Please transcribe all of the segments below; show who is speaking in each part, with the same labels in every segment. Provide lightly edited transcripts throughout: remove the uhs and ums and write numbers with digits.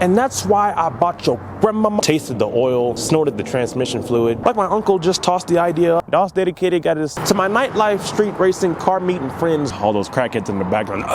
Speaker 1: And that's why I bought your grandmama. Tasted the oil, snorted the transmission fluid. Like my uncle just tossed the idea. DOS Dedicated got his to my nightlife, street racing, car meeting friends, all those crackheads in the background.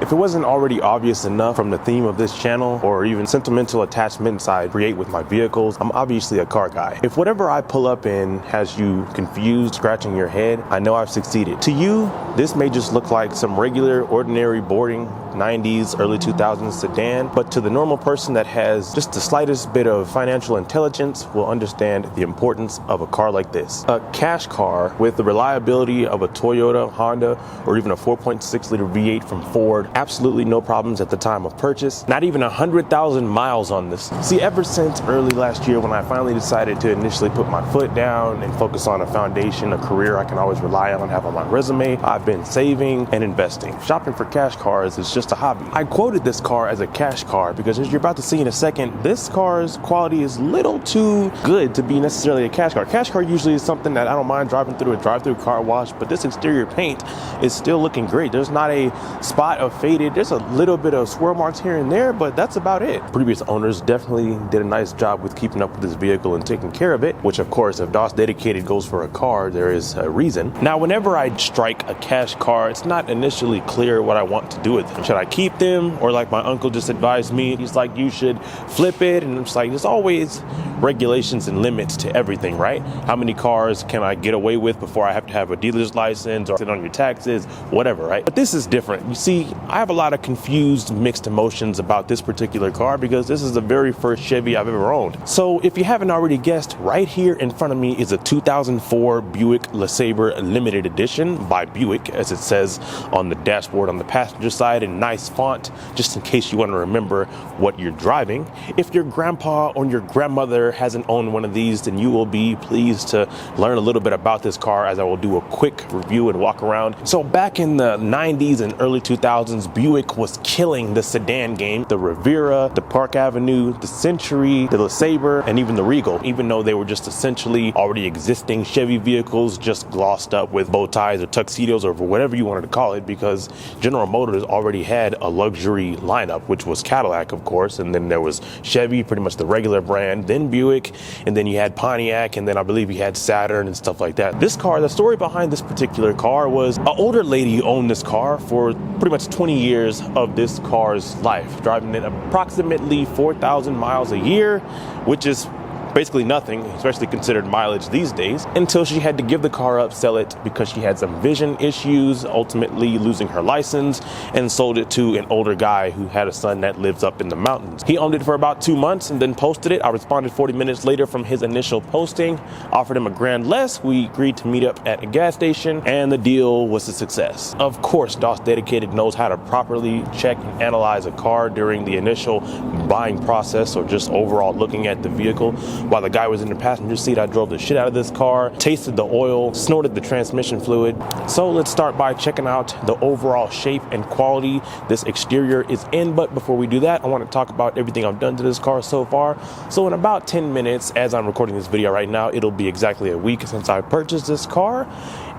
Speaker 1: If it wasn't already obvious enough from the theme of this channel or even sentimental attachments I create with my vehicles, I'm obviously a car guy. If whatever I pull up in has you confused, scratching your head, I know I've succeeded. To you, this may just look like some regular, ordinary, boring 90s, early 2000s sedan, but to the normal person that has just the slightest bit of financial intelligence will understand the importance of a car like this. A cash car with the reliability of a Toyota, Honda, or even a 4.6 liter V8 from Ford. Absolutely no problems at the time of purchase. Not even 100,000 miles on this. See, ever since early last year when I finally decided to initially put my foot down and focus on a foundation, a career I can always rely on and have on my resume, I've been saving and investing. Shopping for cash cars is just a hobby. I quoted this car as a cash car because, as you're about to see in a second, this car's quality is little too good to be necessarily a cash car. Cash car usually is something that I don't mind driving through a drive-through car wash, but this exterior paint is still looking great. There's not a spot of faded. There's a little bit of swirl marks here and there, but that's about it. Previous owners definitely did a nice job with keeping up with this vehicle and taking care of it, which of course, if DOS Dedicated goes for a car, there is a reason. Now, whenever I strike a cash car, it's not initially clear what I want to do with them. Should I keep them? Or like my uncle just advised me, he's like, you should flip it. And it's like, there's always regulations and limits to everything, right? How many cars can I get away with before I have to have a dealer's license or sit on your taxes, whatever, right? But this is different. You see, I have a lot of confused, mixed emotions about this particular car because this is the very first Chevy I've ever owned. So if you haven't already guessed, right here in front of me is a 2004 Buick LeSabre Limited Edition by Buick, as it says on the dashboard on the passenger side in nice font, just in case you want to remember what you're driving. If your grandpa or your grandmother hasn't owned one of these, then you will be pleased to learn a little bit about this car as I will do a quick review and walk around. So back in the 90s and early 2000s, Buick was killing the sedan game. The Riviera, the Park Avenue, the Century, the LeSabre, and even the Regal, even though they were just essentially already existing Chevy vehicles just glossed up with bow ties or tuxedos or whatever you wanted to call it, because General Motors already had a luxury lineup, which was Cadillac, of course, and then there was Chevy, pretty much the regular brand, then Buick, and then you had Pontiac, and then I believe you had Saturn and stuff like that. This car, the story behind this particular car was an older lady owned this car for pretty much 20 years of this car's life, driving it approximately 4,000 miles a year, which is basically nothing, especially considered mileage these days, until she had to give the car up, sell it because she had some vision issues, ultimately losing her license, and sold it to an older guy who had a son that lives up in the mountains. He owned it for about 2 months and then posted it. I responded 40 minutes later from his initial posting, offered him a grand less. We agreed to meet up at a gas station, and the deal was a success. Of course, DOS Dedicated knows how to properly check and analyze a car during the initial buying process or just overall looking at the vehicle. While the guy was in the passenger seat, I drove the shit out of this car, tasted the oil, snorted the transmission fluid. So let's start by checking out the overall shape and quality this exterior is in. But before we do that, I want to talk about everything I've done to this car so far. So in about 10 minutes, as I'm recording this video right now, it'll be exactly a week since I purchased this car.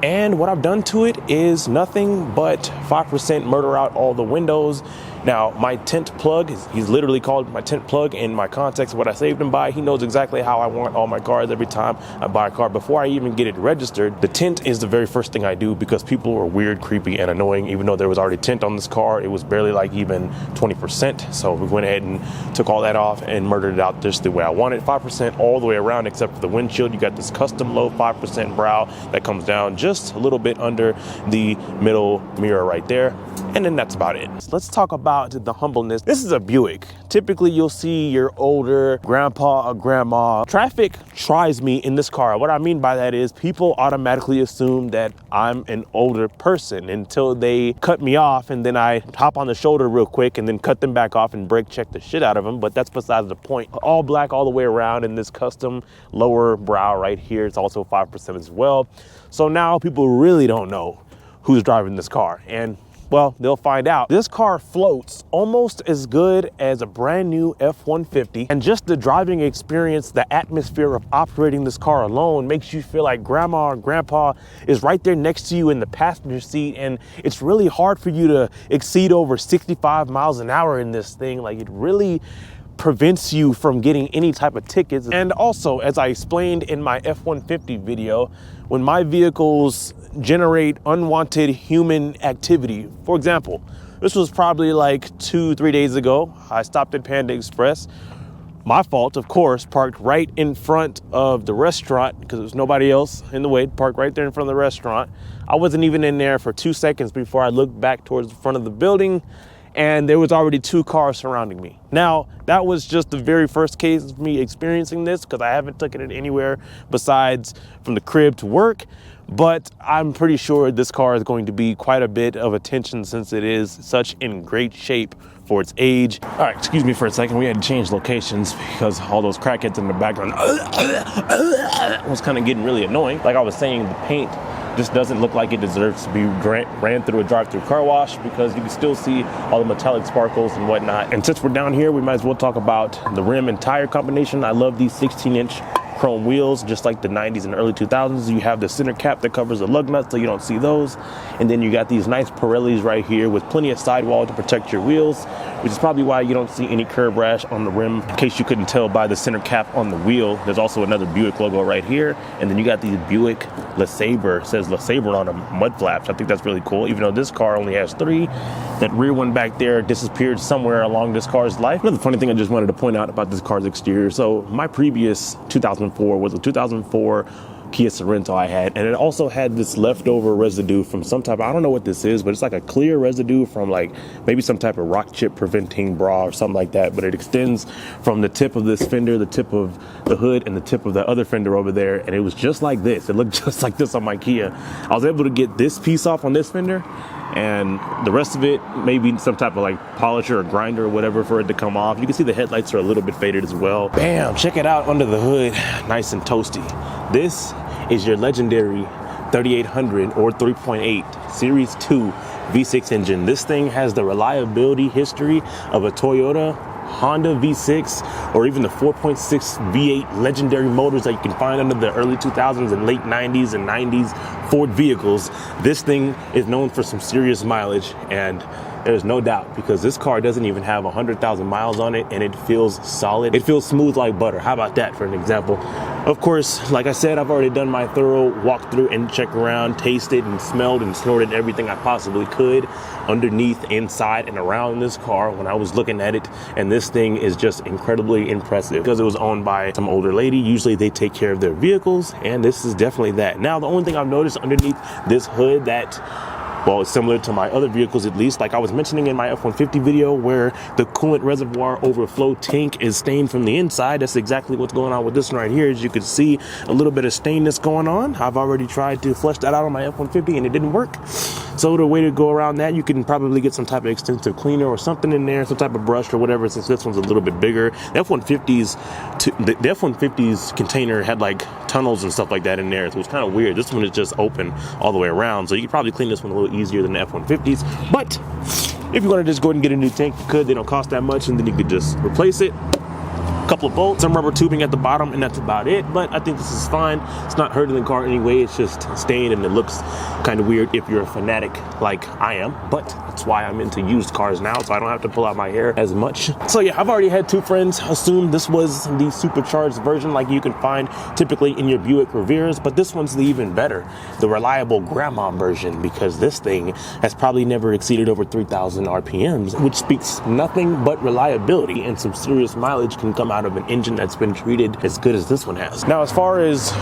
Speaker 1: And what I've done to it is nothing but 5% murder out all the windows. Now, my tint plug, he's literally called my tint plug in my context of what I saved him by. He knows exactly how I want all my cars every time I buy a car. Before I even get it registered, the tint is the very first thing I do because people are weird, creepy, and annoying. Even though there was already tint on this car, it was barely like even 20%. So we went ahead and took all that off and murdered it out just the way I wanted. 5% all the way around except for the windshield. You got this custom low 5% brow that comes down just a little bit under the middle mirror right there. And then that's about it. So let's talk about the humbleness. This is a Buick. Typically, you'll see your older grandpa or grandma. Traffic tries me in this car. What I mean by that is people automatically assume that I'm an older person until they cut me off, and then I hop on the shoulder real quick and then cut them back off and brake check the shit out of them. But that's besides the point. All black all the way around in this custom lower brow right here. It's also 5% as well. So now people really don't know who's driving this car. And well, they'll find out. This car floats almost as good as a brand new F-150. And just the driving experience, the atmosphere of operating this car alone makes you feel like grandma or grandpa is right there next to you in the passenger seat. And it's really hard for you to exceed over 65 miles an hour in this thing. Like, it really prevents you from getting any type of tickets. And also, as I explained in my F-150 video, when my vehicles generate unwanted human activity, for example, this was probably like 2-3 days ago, I stopped at Panda Express. My fault, of course, parked right in front of the restaurant because there was nobody else in the way, parked right there in front of the restaurant. I wasn't even in there for 2 seconds before I looked back towards the front of the building, and there was already 2 cars surrounding me. Now, that was just the very first case of me experiencing this because I haven't taken it anywhere besides from the crib to work. But I'm pretty sure this car is going to be quite a bit of attention since it is such in great shape for its age. All right, excuse me for a second. We had to change locations because all those crackheads in the background was kind of getting really annoying. Like I was saying, the paint just doesn't look like it deserves to be ran through a drive-through car wash because you can still see all the metallic sparkles and whatnot. And since we're down here, we might as well talk about the rim and tire combination. I love these 16-inch chrome wheels, just like the 90s and early 2000s. You have the center cap that covers the lug nuts so you don't see those. And then you got these nice Pirellis right here with plenty of sidewall to protect your wheels, which is probably why you don't see any curb rash on the rim. In case you couldn't tell by the center cap on the wheel, there's also another Buick logo right here. And then you got these Buick LeSabre, says LeSabre on them, mud flaps. I think that's really cool, even though this car only has 3. That rear one back there disappeared somewhere along this car's life. Another funny thing I just wanted to point out about this car's exterior. So my previous 2004 was a 2004 Kia Sorento I had, and it also had this leftover residue from some type, I don't know what this is, but it's like a clear residue from like maybe some type of rock chip preventing bra or something like that, but it extends from the tip of this fender, the tip of the hood, and the tip of the other fender over there, and it was just like this. It looked just like this on my Kia. I was able to get this piece off on this fender, and the rest of it, maybe some type of like polisher or grinder or whatever for it to come off. You can see the headlights are a little bit faded as well. Bam, check it out under the hood, nice and toasty. This is your legendary 3800 or 3.8 Series 2 V6 engine. This thing has the reliability history of a Toyota, Honda V6, or even the 4.6 V8 legendary motors that you can find under the early 2000s and late 90s and 90s Ford vehicles. This thing is known for some serious mileage, and there's no doubt, because this car doesn't even have 100,000 miles on it, and it feels solid. It feels smooth like butter. How about that for an example? Of course, like I said, I've already done my thorough walkthrough and check around, tasted and smelled and snorted everything I possibly could underneath, inside, and around this car when I was looking at it. And this thing is just incredibly impressive because it was owned by some older lady. Usually they take care of their vehicles, and this is definitely that. Now, the only thing I've noticed underneath this hood that, well, it's similar to my other vehicles, at least, like I was mentioning in my F-150 video, where the coolant reservoir overflow tank is stained from the inside. That's exactly what's going on with this one right here. As you can see, a little bit of stainness going on. I've already tried to flush that out on my F-150 and it didn't work. So the way to go around that, you can probably get some type of extensive cleaner or something in there, some type of brush or whatever, since this one's a little bit bigger. The F-150's container had like tunnels and stuff like that in there, so it's kind of weird. This one is just open all the way around, so you could probably clean this one a little easier than the F-150's. But if you want to just go ahead and get a new tank, you could. They don't cost that much, and then you could just replace it. Couple of bolts, some rubber tubing at the bottom, and that's about it. But I think this is fine. It's not hurting the car anyway. It's just stained, and it looks kind of weird if you're a fanatic like I am. But that's why I'm into used cars now, so I don't have to pull out my hair as much. So yeah, I've already had 2 friends assume this was the supercharged version like you can find typically in your Buick Reveres, but this one's the even better, the reliable grandma version, because this thing has probably never exceeded over 3,000 RPMs, which speaks nothing but reliability, and some serious mileage can come out of an engine that's been treated as good as this one has. Now, as far as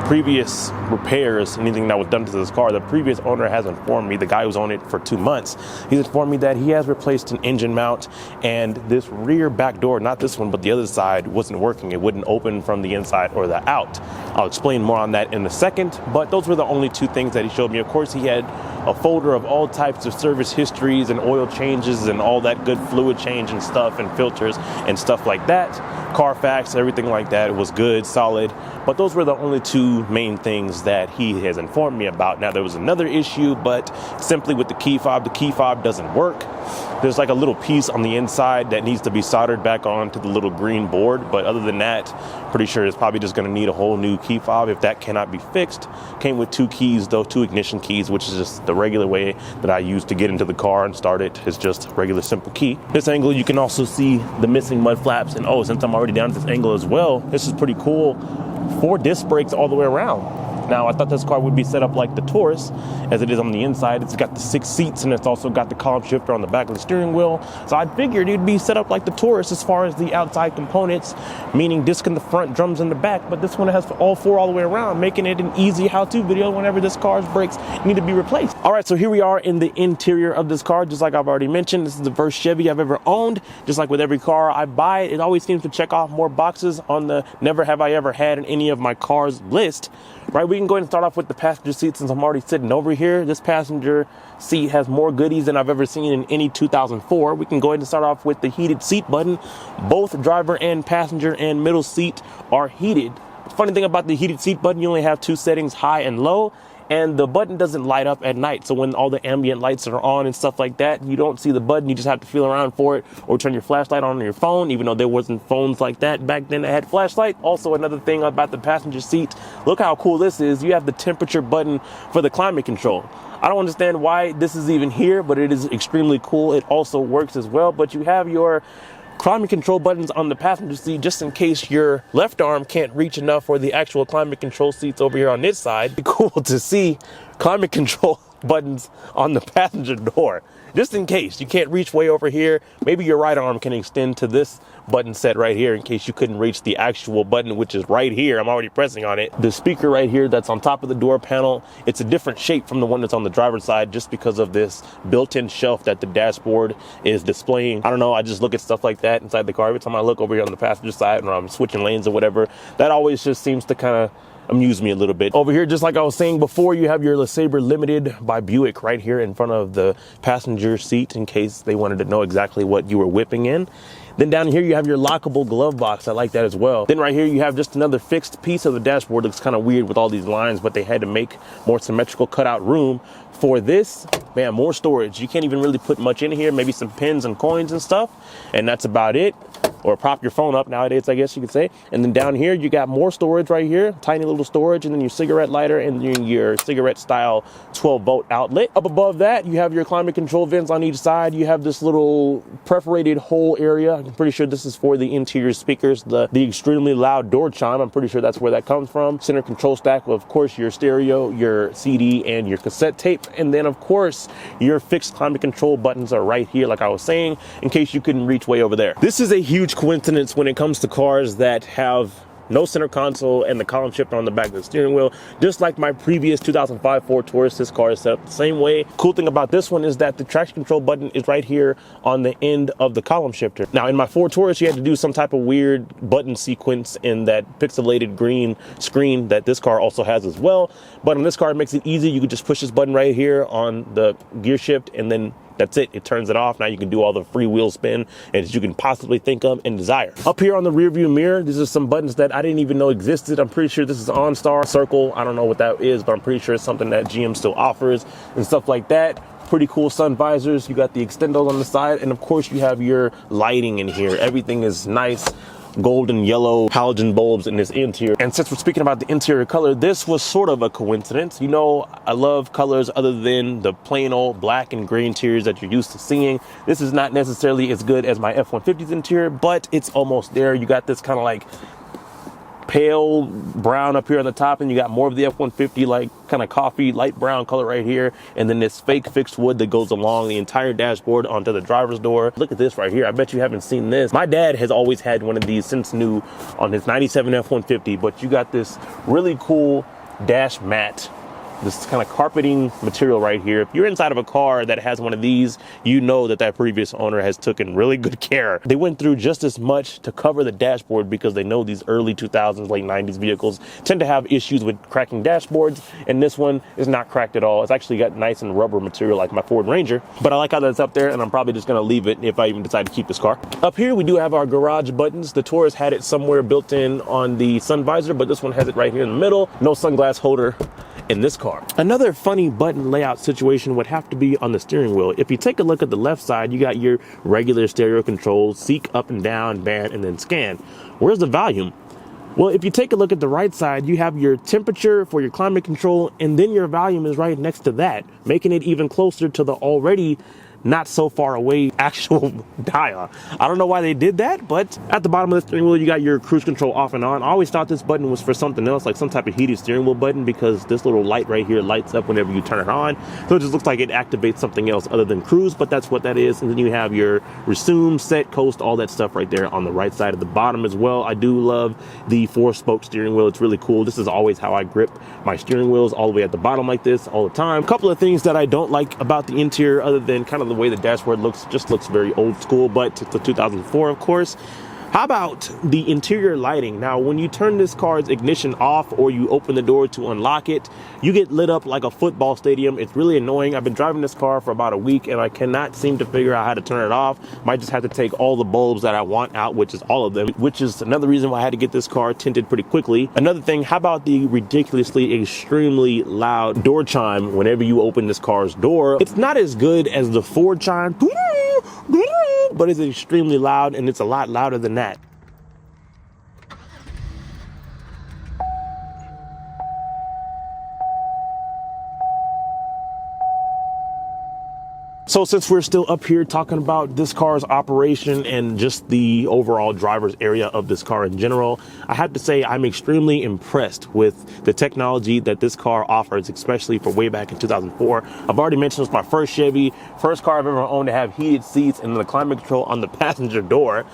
Speaker 1: previous repairs, anything that was done to this car, the previous owner has informed me, the guy who's owned it for 2 months, he's informed me that he has replaced an engine mount, and this rear back door, not this one, but the other side, wasn't working. It wouldn't open from the inside or the out. I'll explain more on that in a second, but those were the only 2 things that he showed me. Of course, he had a folder of all types of service histories and oil changes and all that good fluid change and stuff and filters and stuff like that. Carfax, everything like that was good, solid. But those were the only 2 main things that he has informed me about. Now, there was another issue, but simply with the key fob doesn't work. There's like a little piece on the inside that needs to be soldered back onto the little green board, but other than that, pretty sure it's probably just going to need a whole new key fob if that cannot be fixed. Came with 2 keys though, 2 ignition keys, which is just the regular way that I use to get into the car and start it. It's just regular simple key. This angle, you can also see the missing mud flaps, and oh, since I'm already down at this angle as well, this is pretty cool. 4 disc brakes all the way around. Now, I thought this car would be set up like the Taurus, as it is on the inside. It's got the 6 seats, and it's also got the column shifter on the back of the steering wheel. So I figured it'd be set up like the Taurus as far as the outside components, meaning disc in the front, drums in the back. But this one has all 4 all the way around, making it an easy how-to video whenever this car's brakes need to be replaced. All right, so here we are in the interior of this car. Just like I've already mentioned, this is the first Chevy I've ever owned. Just like with every car I buy, it always seems to check off more boxes on the never have I ever had in any of my cars list. Right, we can go ahead and start off with the passenger seat since I'm already sitting over here. This passenger seat has more goodies than I've ever seen in any 2004. We can go ahead and start off with the heated seat button. Both driver and passenger and middle seat are heated. The funny thing about the heated seat button, you only have 2 settings, high and low. And the button doesn't light up at night. So when all the ambient lights are on and stuff like that, you don't see the button. You just have to feel around for it or turn your flashlight on your phone, even though there wasn't phones like that back then that had flashlight. Also, another thing about the passenger seat, look how cool this is. You have the temperature button for the climate control. I don't understand why this is even here, but it is extremely cool. It also works as well, but you have your climate control buttons on the passenger seat just in case your left arm can't reach enough for the actual climate control seats over here on this side. It'd be cool to see climate control buttons on the passenger door. Just in case you can't reach way over here, maybe your right arm can extend to this button set right here in case you couldn't reach the actual button, which is right here. I'm already pressing on it. The speaker right here that's on top of the door panel, it's a different shape from the one that's on the driver's side just because of this built-in shelf that the dashboard is displaying. I don't know, I just look at stuff like that inside the car. Every time I look over here on the passenger side or I'm switching lanes or whatever, that always just seems to kind of amuse me a little bit. Over here, just like I was saying before, you have your LeSabre Limited by Buick right here in front of the passenger seat in case they wanted to know exactly what you were whipping in. Then down here, you have your lockable glove box. I like that as well. Then right here, you have just another fixed piece of the dashboard. Looks kind of weird with all these lines, but they had to make more symmetrical cutout room for this. Man, more storage. You can't even really put much in here, maybe some pins and coins and stuff. And that's about it. Or prop your phone up nowadays, I guess you could say. And then down here, you got more storage right here, tiny little storage, and then your cigarette lighter and then your cigarette style 12-volt outlet. Up above that, you have your climate control vents on each side. You have this little perforated hole area. I'm pretty sure this is for the interior speakers, the extremely loud door chime. I'm pretty sure that's where that comes from. Center control stack, of course, your stereo, your CD, and your cassette tape. And then, of course, your fixed climate control buttons are right here, like I was saying, in case you couldn't reach way over there. This is a huge coincidence when it comes to cars that have no center console and the column shifter on the back of the steering wheel. Just like my previous 2005 Ford Taurus, this car is set up the same way. Cool thing about this one is that the traction control button is right here on the end of the column shifter. Now in my Ford Taurus, you had to do some type of weird button sequence in that pixelated green screen that this car also has as well. But on this car, it makes it easy. You can just push this button right here on the gear shift and then that's it. It turns it off. Now you can do all the free wheel spin as you can possibly think of and desire. Up here on the rear view mirror, these are some buttons that I didn't even know existed. I'm pretty sure this is OnStar Circle. I don't know what that is, but I'm pretty sure it's something that GM still offers and stuff like that. Pretty cool sun visors. You got the extendos on the side. And of course you have your lighting in here. Everything is nice. Golden yellow halogen bulbs in this interior. And since we're speaking about the interior color, this was sort of a coincidence. You know, I love colors other than the plain old black and gray interiors that you're used to seeing. This is not necessarily as good as my F-150's interior, but it's almost there. You got this kind of like pale brown up here on the top, and you got more of the F-150 like kind of coffee light brown color right here, and then this fake fixed wood that goes along the entire dashboard onto the driver's door. Look at this right here. I bet you haven't seen this. My dad has always had one of these since new on his 97 F-150, but you got this really cool dash mat, this kind of carpeting material right here. If you're inside of a car that has one of these, you know that that previous owner has taken really good care. They went through just as much to cover the dashboard because they know these early 2000s, late 90s vehicles tend to have issues with cracking dashboards, and this one is not cracked at all. It's actually got nice and rubber material like my Ford Ranger, but I like how that's up there, and I'm probably just gonna leave it if I even decide to keep this car. Up here, we do have our garage buttons. The Taurus had it somewhere built in on the sun visor, but this one has it right here in the middle. No sunglass holder in this car. Another funny button layout situation would have to be on the steering wheel. If you take a look at the left side, you got your regular stereo controls, seek up and down, band, and then scan. Where's the volume? Well, if you take a look at the right side, you have your temperature for your climate control, and then your volume is right next to that, making it even closer to the already not so far away actual dial. I don't know why they did that, but at the bottom of the steering wheel, you got your cruise control off and on. I always thought this button was for something else, like some type of heated steering wheel button, because this little light right here lights up whenever you turn it on. So it just looks like it activates something else other than cruise, but that's what that is. And then you have your resume, set, coast, all that stuff right there on the right side of the bottom as well. I do love the 4-spoke steering wheel. It's really cool. This is always how I grip my steering wheels, all the way at the bottom like this all the time. A couple of things that I don't like about the interior, other than kind of the way the dashboard looks, just looks very old school, but it's a 2004, of course. How about the interior lighting? Now, when you turn this car's ignition off or you open the door to unlock it, you get lit up like a football stadium. It's really annoying. I've been driving this car for about a week and I cannot seem to figure out how to turn it off. Might just have to take all the bulbs that I want out, which is all of them, which is another reason why I had to get this car tinted pretty quickly. Another thing, how about the ridiculously extremely loud door chime whenever you open this car's door? It's not as good as the Ford chime, but it's extremely loud, and it's a lot louder than that. So since we're still up here talking about this car's operation and just the overall driver's area of this car in general, I have to say I'm extremely impressed with the technology that this car offers, especially for way back in 2004. I've already mentioned it's my first Chevy, first car I've ever owned to have heated seats and the climate control on the passenger door.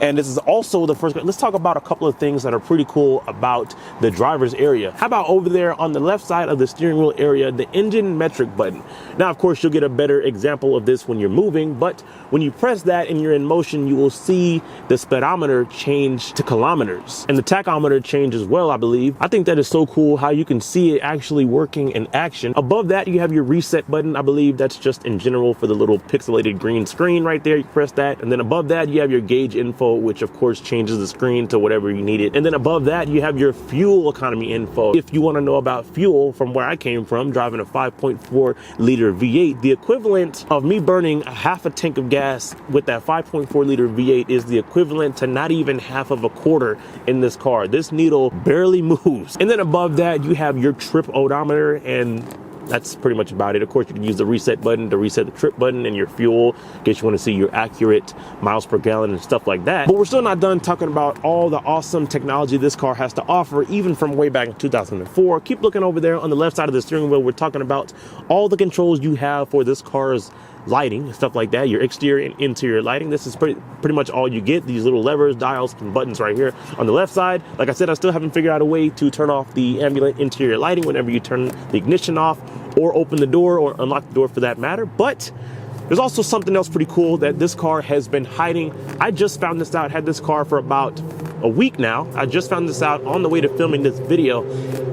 Speaker 1: And this is also the first. Let's talk about a couple of things that are pretty cool about the driver's area. How about over there on the left side of the steering wheel area, the engine metric button? Now, of course, you'll get a better example of this when you're moving, but when you press that and you're in motion, you will see the speedometer change to kilometers and the tachometer change as well, I believe. I think that is so cool how you can see it actually working in action. Above that, you have your reset button. I believe that's just in general for the little pixelated green screen right there. You press that, and then above that, you have your gauge info, which of course changes the screen to whatever you need it. And then above that, you have your fuel economy info. If you want to know about fuel, from where I came from, driving a 5.4 liter V8, the equivalent of me burning half a tank of gas with that 5.4 liter V8 is the equivalent to not even half of a quarter in this car. This needle barely moves. And then above that, you have your trip odometer, and that's pretty much about it. Of course, you can use the reset button to reset the trip button and your fuel in case you want to see your accurate miles per gallon and stuff like that. But we're still not done talking about all the awesome technology this car has to offer, even from way back in 2004. Keep looking over there on the left side of the steering wheel. We're talking about all the controls you have for this car's lighting and stuff like that, your exterior and interior lighting. This is pretty much all you get. These little levers, dials, and buttons right here on the left side. Like I said, I still haven't figured out a way to turn off the ambient interior lighting whenever you turn the ignition off or open the door or unlock the door for that matter. But there's also something else pretty cool that this car has been hiding. I just found this out, had this car for about a week now. I just found this out on the way to filming this video.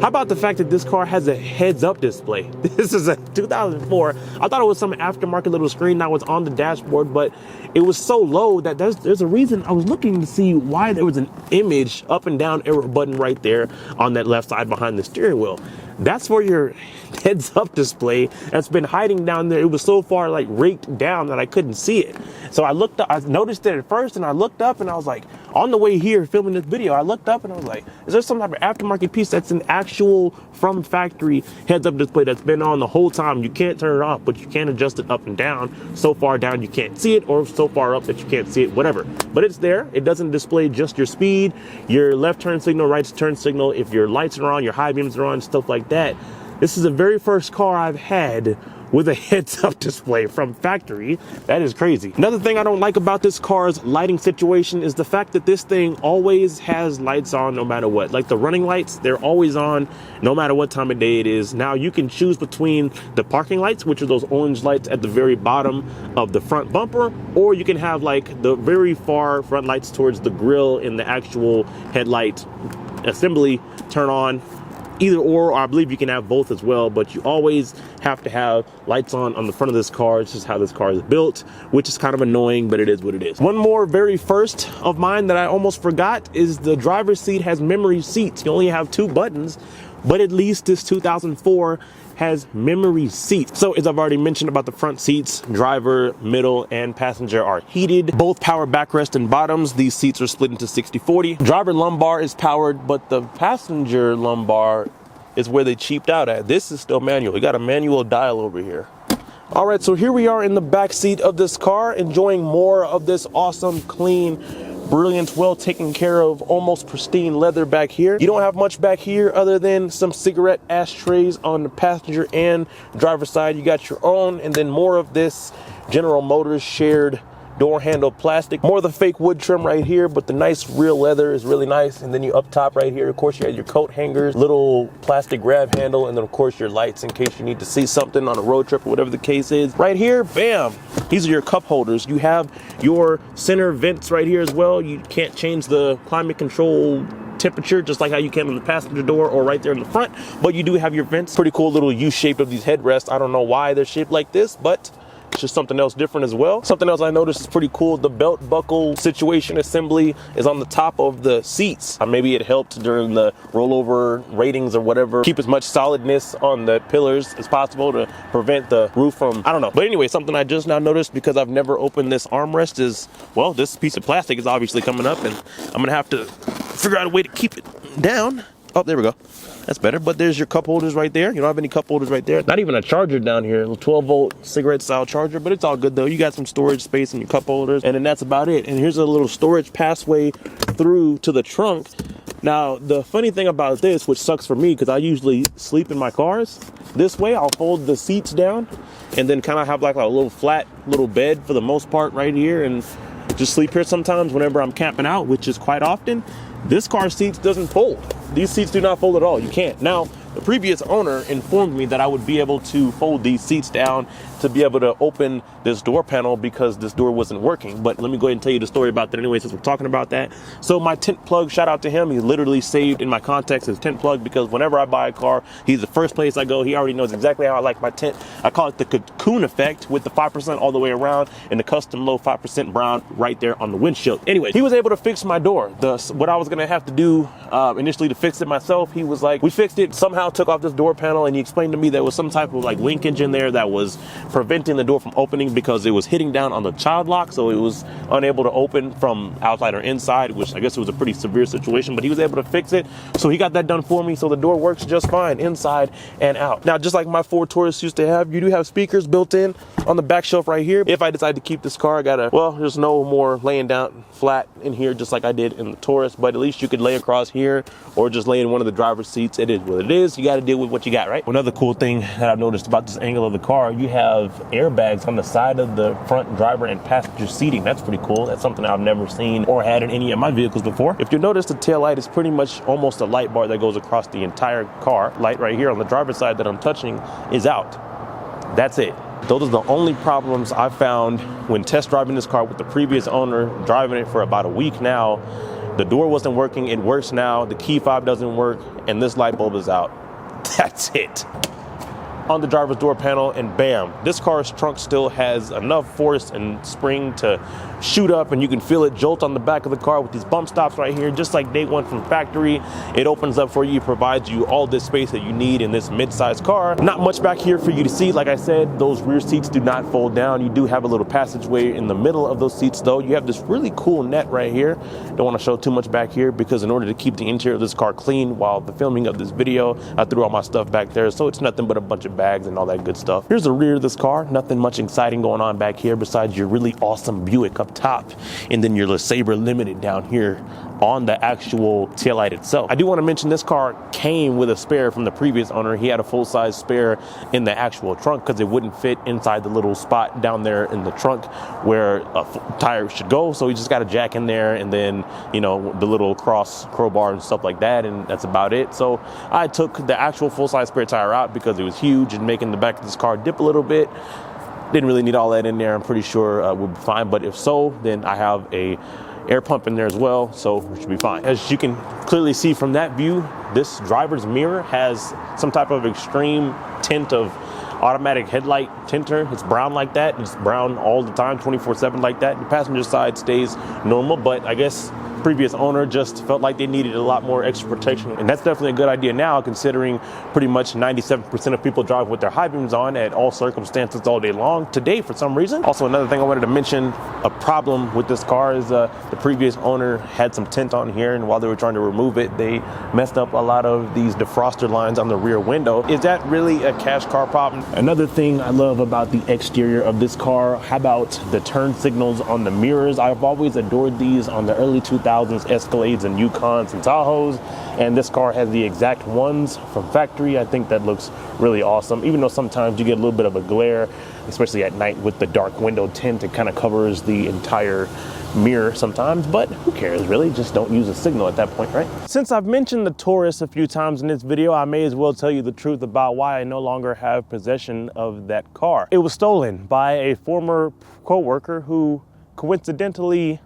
Speaker 1: How about the fact that this car has a heads-up display? This is a 2004. I thought it was some aftermarket little screen that was on the dashboard, but it was so low that there's a reason. I was looking to see why there was an image up and down arrow button right there on that left side behind the steering wheel. That's for your heads-up display that's been hiding down there. It was so far like raked down that I couldn't see it. So I looked up, I noticed it at first, and I looked up and I was like, on the way here filming this video, I looked up and I was like, is there some type of aftermarket piece that's an actual from factory heads-up display that's been on the whole time? You can't turn it off, but you can adjust it up and down. So far down you can't see it, or so far up that you can't see it, whatever. But it's there. It doesn't display just your speed, your left turn signal, right turn signal, if your lights are on, your high beams are on, stuff like that. This is the very first car I've had with a heads-up display from factory. That is crazy. Another thing I don't like about this car's lighting situation is the fact that this thing always has lights on no matter what. Like the running lights, they're always on no matter what time of day it is. Now you can choose between the parking lights, which are those orange lights at the very bottom of the front bumper, or you can have like the very far front lights towards the grille in the actual headlight assembly turn on. Either or I believe you can have both as well, but you always have to have lights on the front of this car. It's just how this car is built, which is kind of annoying, but it is what it is. One more very first of mine that I almost forgot is the driver's seat has memory seats. You only have 2 buttons. but at least this 2004 has memory seats. So as I've already mentioned about the front seats, driver, middle, and passenger are heated. Both power backrest and bottoms. These seats are split into 60/40. Driver lumbar is powered, but the passenger lumbar is where they cheaped out at. This is still manual. You got a manual dial over here. All right, so here we are in the back seat of this car, enjoying more of this awesome, clean, brilliant, well taken care of, almost pristine leather back here. You don't have much back here other than some cigarette ashtrays on the passenger and driver side. You got your own, and then more of this General Motors shared door handle plastic. More of the fake wood trim right here, but the nice real leather is really nice. And then you up top right here, of course, you have your coat hangers, little plastic grab handle, and then of course your lights in case you need to see something on a road trip or whatever the case is. Right here, bam, these are your cup holders. You have your center vents right here as well. You can't change the climate control temperature just like how you can on the passenger door or right there in the front, but you do have your vents. Pretty cool little U shape of these headrests. I don't know why they're shaped like this, but it's just something else different as well. Something else I noticed is pretty cool. The belt buckle situation assembly is on the top of the seats. Maybe it helped during the rollover ratings or whatever. Keep as much solidness on the pillars as possible to prevent the roof from, I don't know. But anyway, something I just now noticed because I've never opened this armrest is, well, this piece of plastic is obviously coming up and I'm gonna have to figure out a way to keep it down. Oh, there we go. That's better, but there's your cup holders right there. You don't have any cup holders right there. Not even a charger down here, a 12-volt cigarette style charger, but it's all good though. You got some storage space in your cup holders, and then that's about it. And here's a little storage passway through to the trunk. Now, the funny thing about this, which sucks for me because I usually sleep in my cars, this way I'll fold the seats down and then kind of have like a little flat little bed for the most part right here and just sleep here sometimes whenever I'm camping out, which is quite often. This car seats doesn't fold. These seats do not fold at all. You can't. Now, the previous owner informed me that I would be able to fold these seats down to be able to open this door panel because this door wasn't working. But let me go ahead and tell you the story about that anyway, since we're talking about that. So my tent plug, shout out to him. He literally saved in my contacts his tent plug because whenever I buy a car, he's the first place I go. He already knows exactly how I like my tent. I call it the cocoon effect with the 5% all the way around and the custom low 5% brown right there on the windshield. Anyway, he was able to fix my door. What I was going to have to do initially to fix it myself, he was like, we fixed it, somehow took off this door panel, and he explained to me there was some type of like linkage in there that was preventing the door from opening because it was hitting down on the child lock, so it was unable to open from outside or inside, which I guess it was a pretty severe situation, but he was able to fix it. So he got that done for me, so the door works just fine inside and out. Now, just like my Ford Taurus used to have, you do have speakers built in on the back shelf right here. If I decide to keep this car, I gotta, well, there's no more laying down flat in here just like I did in the Taurus, but at least you could lay across here or just lay in one of the driver's seats. It is what it is. You got to deal with what you got, right? Another cool thing that I've noticed about this angle of the car, you have airbags on the side of the front driver and passenger seating. That's pretty cool. That's something I've never seen or had in any of my vehicles before. If you notice, the tail light is pretty much almost a light bar that goes across the entire car. Light right here on the driver's side that I'm touching is out. That's it. Those are the only problems I found when test driving this car with the previous owner, driving it for about a week now. The door wasn't working, it works now, the key fob doesn't work, and this light bulb is out. That's it. On the driver's door panel, and bam, this car's trunk still has enough force and spring to shoot up, and you can feel it jolt on the back of the car with these bump stops right here, just like day one from factory. It opens up for you, provides you all this space that you need in this mid-sized car. Not much back here for you to see. Like I said, those rear seats do not fold down. You do have a little passageway in the middle of those seats though. You have this really cool net right here. Don't want to show too much back here because in order to keep the interior of this car clean while the filming of this video, I threw all my stuff back there, so it's nothing but a bunch of bags and all that good stuff. Here's the rear of this car. Nothing much exciting going on back here besides your really awesome Buick up top and then your LeSabre Limited down here on the actual taillight itself. I do want to mention this car came with a spare from the previous owner. He had a full-size spare in the actual trunk because it wouldn't fit inside the little spot down there in the trunk where a tire should go, so he just got a jack in there and then, you know, the little cross crowbar and stuff like that, and that's about it. So I took the actual full-size spare tire out because it was huge and making the back of this car dip a little bit. Didn't really need all that in there. I'm pretty sure we'll be fine, but if so, then I have a air pump in there as well, so we should be fine. As you can clearly see from that view, this driver's mirror has some type of extreme tint of automatic headlight tinter. It's brown like that. It's brown all the time, 24/7 like that. The passenger side stays normal, but I guess previous owner just felt like they needed a lot more extra protection. And that's definitely a good idea now, considering pretty much 97% of people drive with their high beams on at all circumstances all day long today for some reason. Also, another thing I wanted to mention, a problem with this car is the previous owner had some tint on here, and while they were trying to remove it, they messed up a lot of these defroster lines on the rear window. Is that really a cash car problem? Another thing I love about the exterior of this car, how about the turn signals on the mirrors? I've always adored these on the early 2000s Escalades and Yukons and Tahoes, and this car has the exact ones from factory. I think that looks really awesome, even though sometimes you get a little bit of a glare, especially at night with the dark window tint. It kind of covers the entire mirror sometimes, but who cares really? Just don't use a signal at that point, right? Since I've mentioned the Taurus a few times in this video, I may as well tell you the truth about why I no longer have possession of that car. It was stolen by a former co-worker who coincidentally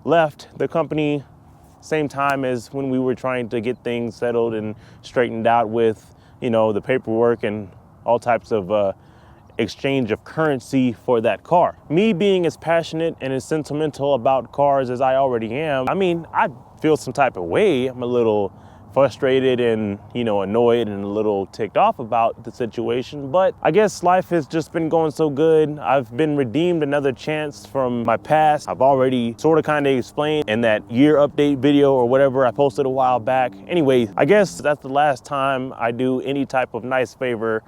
Speaker 1: left the company same time as when we were trying to get things settled and straightened out with, you know, the paperwork and all types of exchange of currency for that car. Me being as passionate and as sentimental about cars as I already am, I mean, I feel some type of way. I'm a little frustrated and, you know, annoyed and a little ticked off about the situation, but I guess life has just been going so good. I've been redeemed another chance from my past. I've already sort of kind of explained in that year update video or whatever I posted a while back. Anyway, I guess that's the last time I do any type of nice favor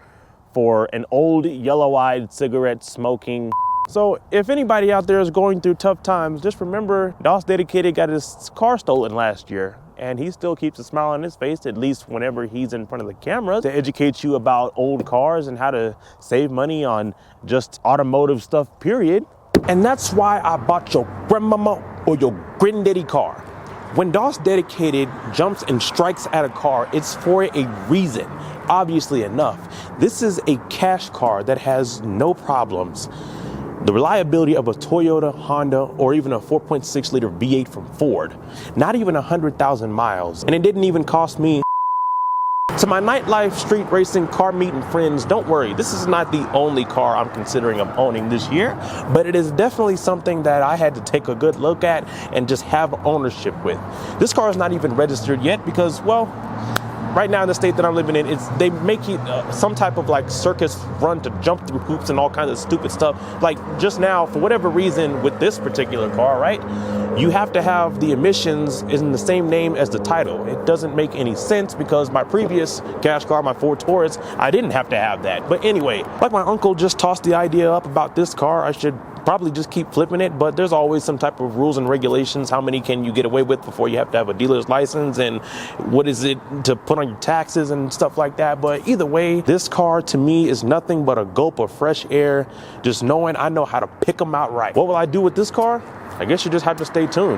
Speaker 1: for an old yellow-eyed cigarette smoking. So if anybody out there is going through tough times, just remember DOS Dedicated got his car stolen last year, and he still keeps a smile on his face, at least whenever he's in front of the camera, to educate you about old cars and how to save money on just automotive stuff, period. And that's why I bought your grandmama or your granddaddy car. When DOS Dedicated jumps and strikes at a car, it's for a reason. Obviously enough, this is a cash car that has no problems. The reliability of a Toyota, Honda, or even a 4.6 liter V8 from Ford. Not even 100,000 miles. And it didn't even cost me. To my nightlife, street racing, car meeting friends, don't worry, this is not the only car I'm considering of owning this year, but it is definitely something that I had to take a good look at and just have ownership with. This car is not even registered yet because, well, right now in the state that I'm living in, they make it some type of like circus run to jump through hoops and all kinds of stupid stuff. Like just now, for whatever reason with this particular car, right? You have to have the emissions in the same name as the title. It doesn't make any sense because my previous cash car, my Ford Taurus, I didn't have to have that. But anyway, like my uncle just tossed the idea up about this car, I should probably just keep flipping it, but there's always some type of rules and regulations. How many can you get away with before you have to have a dealer's license, and what is it to put on your taxes and stuff like that. But either way, this car to me is nothing but a gulp of fresh air, just knowing I know how to pick them out right. What will I do with this car? I guess you just have to stay tuned.